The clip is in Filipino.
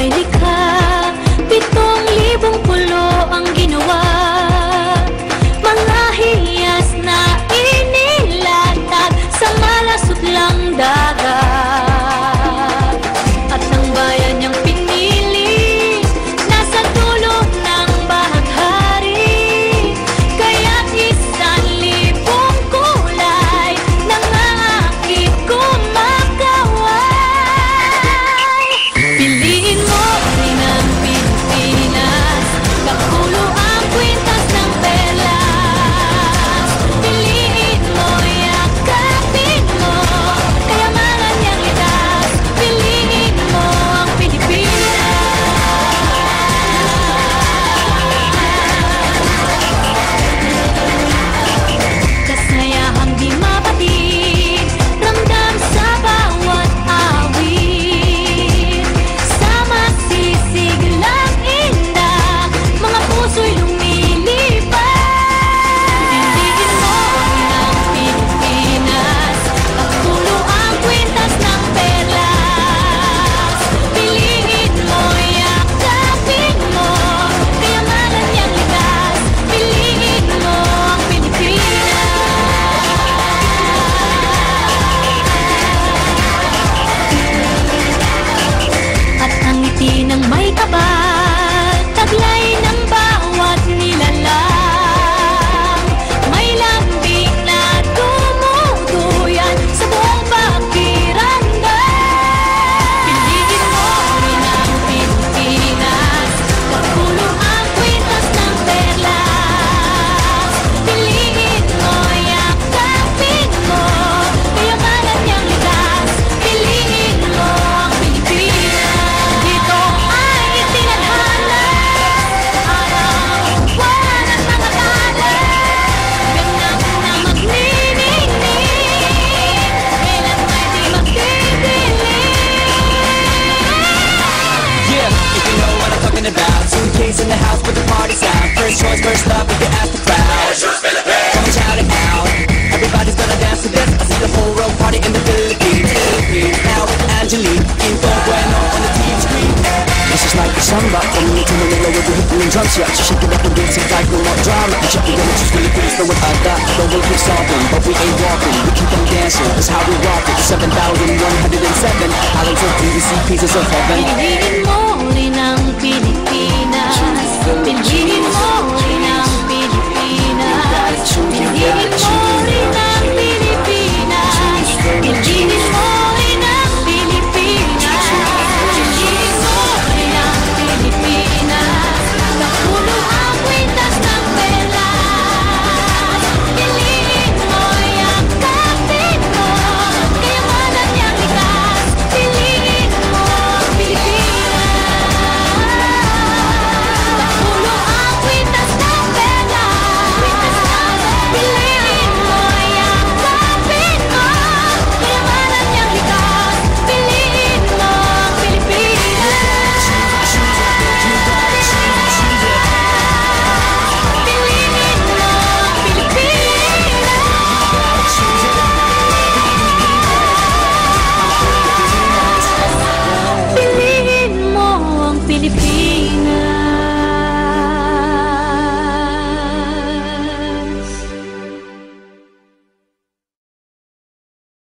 nilikha, 7,000 pulo ang ginawa. Mga hiyas na inilatag sa malasutlang dagat. At ang bayan niyang pinili nasa dulo ng bahaghari. Kaya't 1,000 kulay nangangakit kumakaway. Piliin mo rin ang Pilipinas, kapulo ang kwintas ng perlas. Piliin mo, yakapin mo, kayamanan niyang litas. Piliin mo ang Pilipinas. Kasayahang di mapatid, ramdam sa bawat awit. Sa masisiglang indah, mga puso'y lumilipad. Piliin mo rin ang Pilipinas, kapulo ang kwintas ng perlas. Piliin mo, yakapin mo, kayamanan niyang litas. Piliin mo ang Pilipinas. At ang ngiti ng may kapal, taglay ng bawat nilalang. May lambing na tumutuyan sa buong pakiramdam. Piliin mo rin ang Pilipinas, kapulo ang kwintas ng perlas. Piliin mo, yakapin mo, kayamanan niyang litas. Piliin mo ang Pilipinas. Dito ay itinadhana araw-buwan at mga tala. Ganap na magniningning, kailan may di magdidilim. Yeah, if you know what I'm talking about. Suitcase in the house, but the party's out. First choice, first love, if you ask the crowd. Come and shout it out. Everybody's gonna dance to this. I see the whole world party in the Philippines. Now with Angelique, Info Bueno on the TV screen. This is like a samba, coming into Manila with the hip and drums. Yeah, so shake it up and dance it like no more drama. And check it out, it's just Philippines, know what I got. Don't wait for something, but we ain't walking. We keep on dancing, that's how we rock it. 7,107 islands of PVC pieces of heaven. Piliin mo